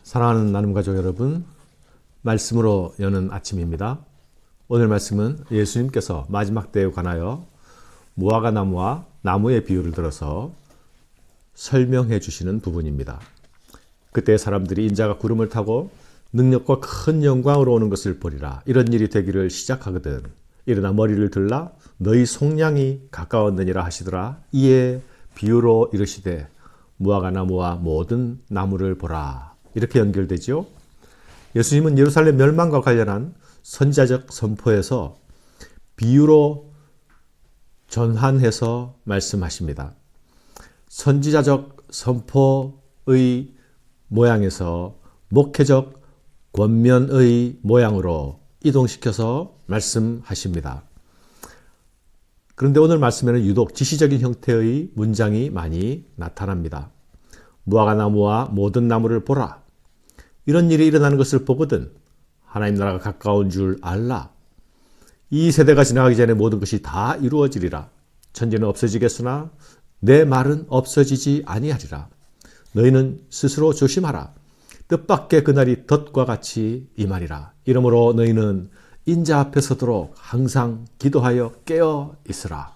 사랑하는 나눔가족 여러분, 말씀으로 여는 아침입니다. 오늘 말씀은 예수님께서 마지막 때에 관하여 무화과 나무와 나무의 비유를 들어서 설명해 주시는 부분입니다. 그때 사람들이 인자가 구름을 타고 능력과 큰 영광으로 오는 것을 보리라. 이런 일이 되기를 시작하거든 일어나 머리를 들라 너희 속량이 가까웠느니라 하시더라. 이에 비유로 이르시되 무화과 나무와 모든 나무를 보라. 이렇게 연결되죠. 예수님은 예루살렘 멸망과 관련한 선지자적 선포에서 비유로 전환해서 말씀하십니다. 선지자적 선포의 모양에서 목회적 권면의 모양으로 이동시켜서 말씀하십니다. 그런데 오늘 말씀에는 유독 지시적인 형태의 문장이 많이 나타납니다. 무화과 나무와 모든 나무를 보라. 이런 일이 일어나는 것을 보거든 하나님 나라가 가까운 줄 알라. 이 세대가 지나가기 전에 모든 것이 다 이루어지리라. 천지는 없어지겠으나 내 말은 없어지지 아니하리라. 너희는 스스로 조심하라. 뜻밖의 그날이 덫과 같이 임하리라. 이러므로 너희는 인자 앞에 서도록 항상 기도하여 깨어 있으라.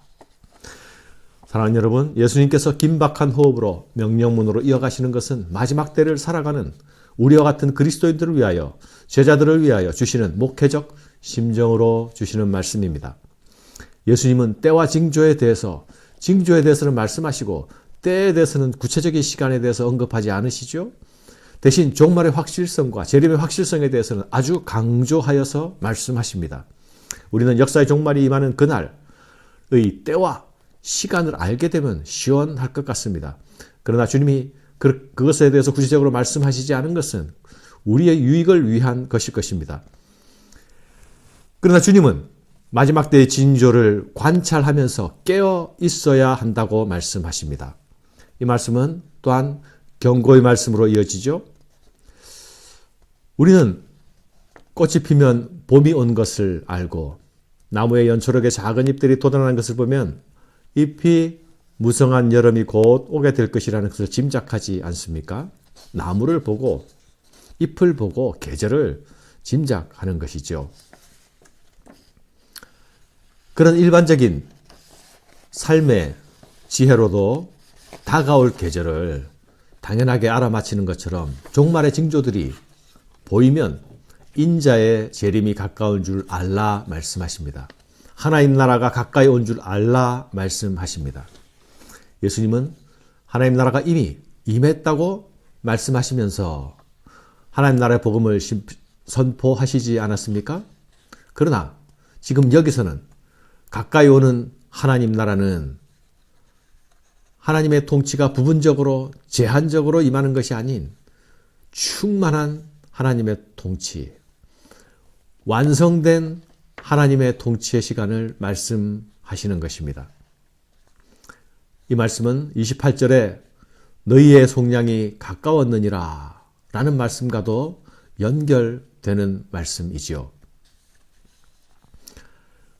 사랑하는 여러분, 예수님께서 긴박한 호흡으로 명령문으로 이어가시는 것은 마지막 때를 살아가는 우리와 같은 그리스도인들을 위하여, 제자들을 위하여 주시는 목회적 심정으로 주시는 말씀입니다. 예수님은 때와 징조에 대해서는 말씀하시고 때에 대해서는 구체적인 시간에 대해서 언급하지 않으시죠. 대신 종말의 확실성과 재림의 확실성에 대해서는 아주 강조하여서 말씀하십니다. 우리는 역사의 종말이 임하는 그날의 때와 시간을 알게 되면 시원할 것 같습니다. 그러나 주님이 그것에 대해서 구체적으로 말씀하시지 않은 것은 우리의 유익을 위한 것일 것입니다. 그러나 주님은 마지막 때의 징조를 관찰하면서 깨어 있어야 한다고 말씀하십니다. 이 말씀은 또한 경고의 말씀으로 이어지죠. 우리는 꽃이 피면 봄이 온 것을 알고 나무의 연초록의 작은 잎들이 돋아나는 것을 보면 잎이 무성한 여름이 곧 오게 될 것이라는 것을 짐작하지 않습니까? 나무를 보고 잎을 보고 계절을 짐작하는 것이죠. 그런 일반적인 삶의 지혜로도 다가올 계절을 당연하게 알아맞히는 것처럼 종말의 징조들이 보이면 인자의 재림이 가까운 줄 알라 말씀하십니다. 하나님 나라가 가까이 온 줄 알라 말씀하십니다. 예수님은 하나님 나라가 이미 임했다고 말씀하시면서 하나님 나라의 복음을 선포하시지 않았습니까? 그러나 지금 여기서는 가까이 오는 하나님 나라는 하나님의 통치가 부분적으로 제한적으로 임하는 것이 아닌 충만한 하나님의 통치, 완성된 하나님의 통치의 시간을 말씀하시는 것입니다. 이 말씀은 28절에 너희의 속량이 가까웠느니라 라는 말씀과도 연결되는 말씀이지요.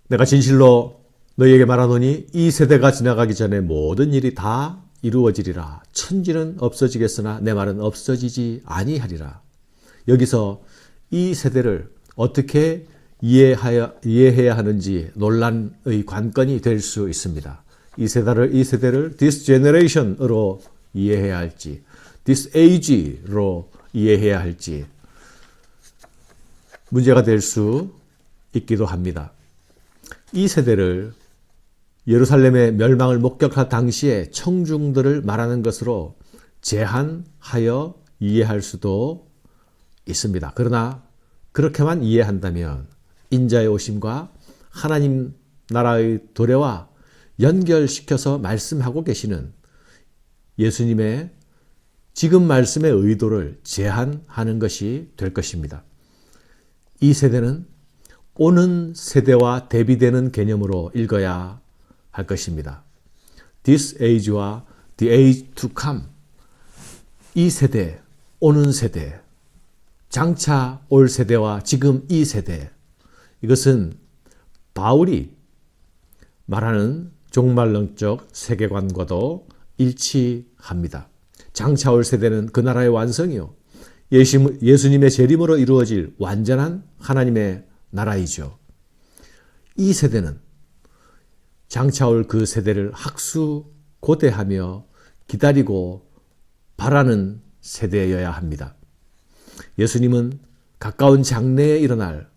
내가 진실로 너희에게 말하노니 이 세대가 지나가기 전에 모든 일이 다 이루어지리라. 천지는 없어지겠으나 내 말은 없어지지 아니하리라. 여기서 이 세대를 어떻게 이해해야 하는지 논란의 관건이 될 수 있습니다. 이 세대를 this generation으로 이해해야 할지, this age로 이해해야 할지 문제가 될 수 있기도 합니다. 이 세대를 예루살렘의 멸망을 목격할 당시에 청중들을 말하는 것으로 제한하여 이해할 수도 있습니다. 그러나 그렇게만 이해한다면 인자의 오심과 하나님 나라의 도래와 연결시켜서 말씀하고 계시는 예수님의 지금 말씀의 의도를 제한하는 것이 될 것입니다. 이 세대는 오는 세대와 대비되는 개념으로 읽어야 할 것입니다. This age와 the age to come. 이 세대, 오는 세대, 장차 올 세대와 지금 이 세대. 이것은 바울이 말하는 종말론적 세계관과도 일치합니다. 장차 올 세대는 그 나라의 완성이요. 예수님의 재림으로 이루어질 완전한 하나님의 나라이죠. 이 세대는 장차올 그 세대를 학수고대하며 기다리고 바라는 세대여야 합니다. 예수님은 가까운 장래에 일어날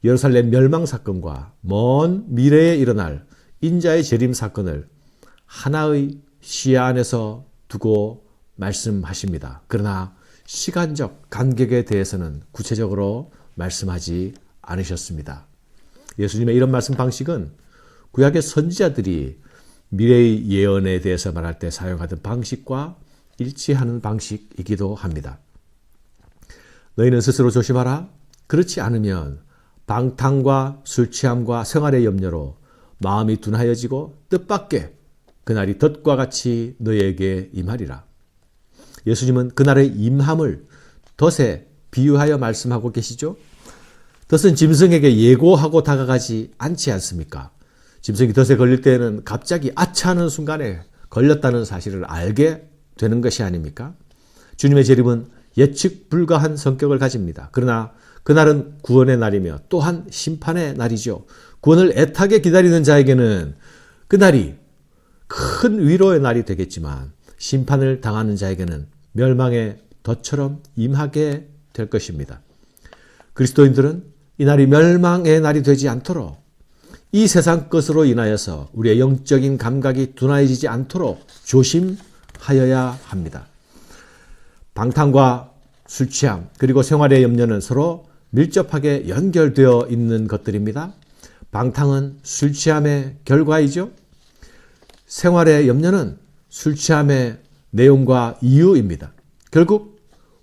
예루살렘 멸망 사건과 먼 미래에 일어날 인자의 재림 사건을 하나의 시야 안에서 두고 말씀하십니다. 그러나 시간적 간격에 대해서는 구체적으로 말씀하지 않으셨습니다. 예수님의 이런 말씀 방식은 구약의 선지자들이 미래의 예언에 대해서 말할 때 사용하던 방식과 일치하는 방식이기도 합니다. 너희는 스스로 조심하라. 그렇지 않으면 방탕과 술 취함과 생활의 염려로 마음이 둔하여지고 뜻밖의 그날이 덫과 같이 너희에게 임하리라. 예수님은 그날의 임함을 덫에 비유하여 말씀하고 계시죠. 덫은 짐승에게 예고하고 다가가지 않지 않습니까? 짐승이 덫에 걸릴 때에는 갑자기 아차하는 순간에 걸렸다는 사실을 알게 되는 것이 아닙니까? 주님의 재림은 예측 불가한 성격을 가집니다. 그러나 그날은 구원의 날이며 또한 심판의 날이죠. 구원을 애타게 기다리는 자에게는 그날이 큰 위로의 날이 되겠지만 심판을 당하는 자에게는 멸망의 덫처럼 임하게 될 것입니다. 그리스도인들은 이 날이 멸망의 날이 되지 않도록 이 세상 것으로 인하여서 우리의 영적인 감각이 둔해지지 않도록 조심하여야 합니다. 방탕과 술 취함 그리고 생활의 염려는 서로 밀접하게 연결되어 있는 것들입니다. 방탕은 술 취함의 결과이죠. 생활의 염려는 술 취함의 내용과 이유입니다. 결국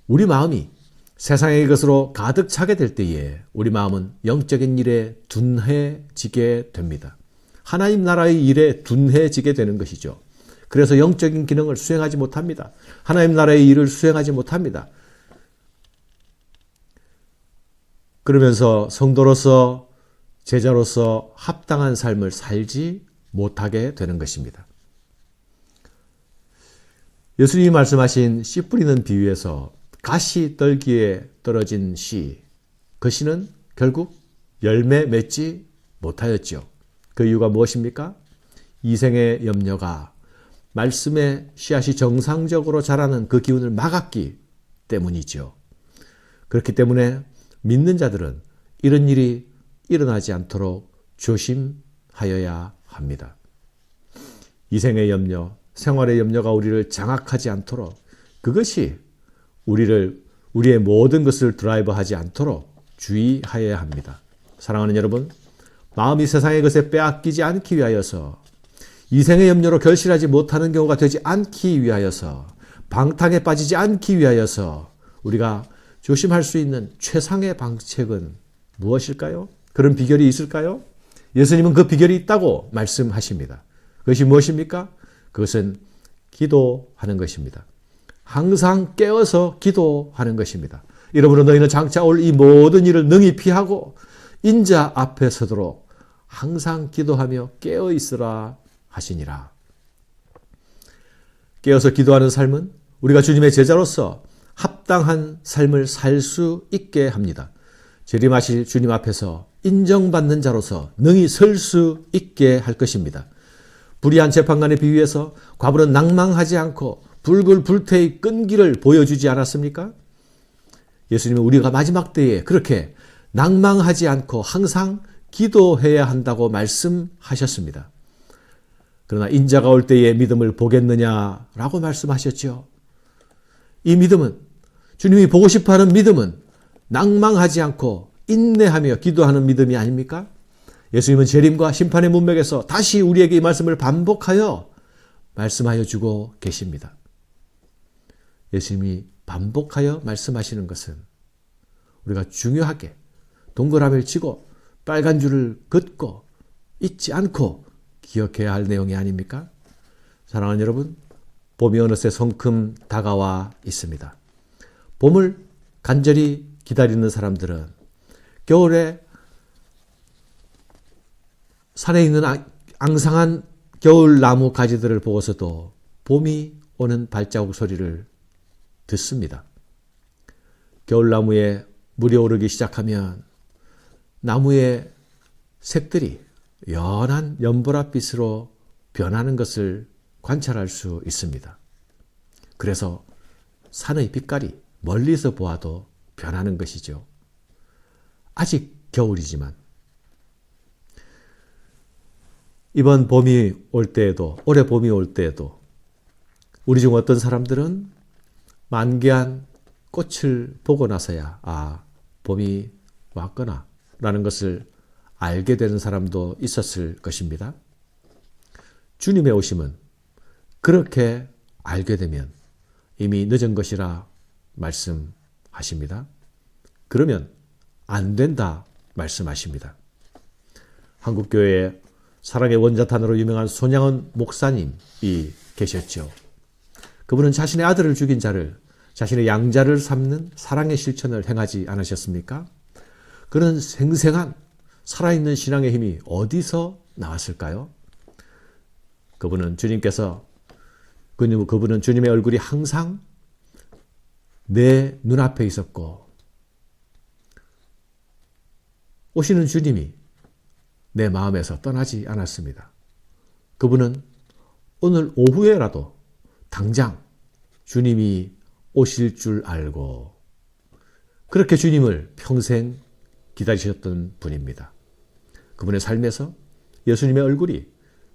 우리 마음이 세상의 것으로 가득 차게 될 때에 우리 마음은 영적인 일에 둔해지게 됩니다. 하나님 나라의 일에 둔해지게 되는 것이죠. 그래서 영적인 기능을 수행하지 못합니다. 하나님 나라의 일을 수행하지 못합니다. 그러면서 성도로서 제자로서 합당한 삶을 살지 못하게 되는 것입니다. 예수님이 말씀하신 씨 뿌리는 비유에서 가시 떨기에 떨어진 씨, 그 씨는 결국 열매 맺지 못하였죠. 그 이유가 무엇입니까? 이생의 염려가 말씀의 씨앗이 정상적으로 자라는 그 기운을 막았기 때문이죠. 그렇기 때문에 믿는 자들은 이런 일이 일어나지 않도록 조심하여야 합니다. 이생의 염려, 생활의 염려가 우리를 장악하지 않도록 그것이 우리의 모든 것을 드라이브하지 않도록 주의하여야 합니다. 사랑하는 여러분, 마음이 세상의 것에 빼앗기지 않기 위하여서 이생의 염려로 결실하지 못하는 경우가 되지 않기 위하여서 방탕에 빠지지 않기 위하여서 우리가 조심할 수 있는 최상의 방책은 무엇일까요? 그런 비결이 있을까요? 예수님은 그 비결이 있다고 말씀하십니다. 그것이 무엇입니까? 그것은 기도하는 것입니다. 항상 깨어서 기도하는 것입니다. 이러므로 너희는 장차 올 이 모든 일을 능히 피하고 인자 앞에 서도록 항상 기도하며 깨어 있으라 하시니라. 깨어서 기도하는 삶은 우리가 주님의 제자로서 합당한 삶을 살 수 있게 합니다. 재림하실 주님 앞에서 인정받는 자로서 능히 설 수 있게 할 것입니다. 불의한 재판관의 비유에서 과부는 낭망하지 않고 불글 불태의 끈기를 보여주지 않았습니까? 예수님은 우리가 마지막 때에 그렇게 낭망하지 않고 항상 기도해야 한다고 말씀하셨습니다. 그러나 인자가 올 때의 믿음을 보겠느냐라고 말씀하셨죠. 이 믿음은, 주님이 보고 싶어하는 믿음은 낭망하지 않고 인내하며 기도하는 믿음이 아닙니까? 예수님은 재림과 심판의 문맥에서 다시 우리에게 이 말씀을 반복하여 말씀하여 주고 계십니다. 예수님이 반복하여 말씀하시는 것은 우리가 중요하게 동그라미를 치고 빨간 줄을 긋고 잊지 않고 기억해야 할 내용이 아닙니까? 사랑하는 여러분, 봄이 어느새 성큼 다가와 있습니다. 봄을 간절히 기다리는 사람들은 겨울에 산에 있는 앙상한 겨울 나무 가지들을 보고서도 봄이 오는 발자국 소리를 듣습니다. 겨울나무에 물이 오르기 시작하면 나무의 색들이 연한 연보라빛으로 변하는 것을 관찰할 수 있습니다. 그래서 산의 빛깔이 멀리서 보아도 변하는 것이죠. 아직 겨울이지만 이번 봄이 올 때에도, 올해 봄이 올 때에도 우리 중 어떤 사람들은 만개한 꽃을 보고 나서야 봄이 왔구나 라는 것을 알게 되는 사람도 있었을 것입니다. 주님의 오심은 그렇게 알게 되면 이미 늦은 것이라 말씀하십니다. 그러면 안 된다 말씀하십니다. 한국교회에 사랑의 원자탄으로 유명한 손양원 목사님이 계셨죠. 그분은 자신의 아들을 죽인 자를 자신의 양자를 삼는 사랑의 실천을 행하지 않으셨습니까? 그런 생생한 살아있는 신앙의 힘이 어디서 나왔을까요? 그분은 주님의 얼굴이 항상 내 눈앞에 있었고 오시는 주님이 내 마음에서 떠나지 않았습니다. 그분은 오늘 오후에라도 당장 주님이 오실 줄 알고 그렇게 주님을 평생 기다리셨던 분입니다. 그분의 삶에서 예수님의 얼굴이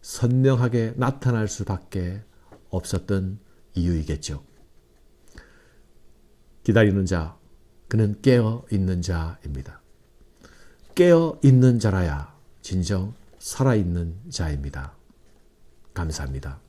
선명하게 나타날 수밖에 없었던 이유이겠죠. 기다리는 자, 그는 깨어 있는 자입니다. 깨어 있는 자라야 진정 살아있는 자입니다. 감사합니다.